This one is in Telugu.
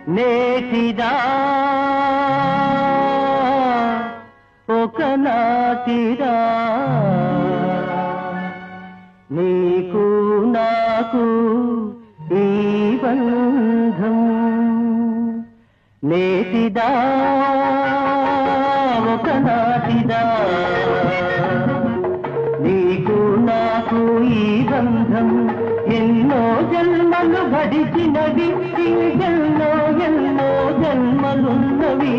నేటిదా ఒకనాటిదా నీకు నాకు ఈ బంధం నేటిదా ఒకనాటిదా నీకు నాకు ఈ బంధం ఎన్నో జన్మలు గడిచినవి ఎన్నో ఎన్నో జన్మలున్నవి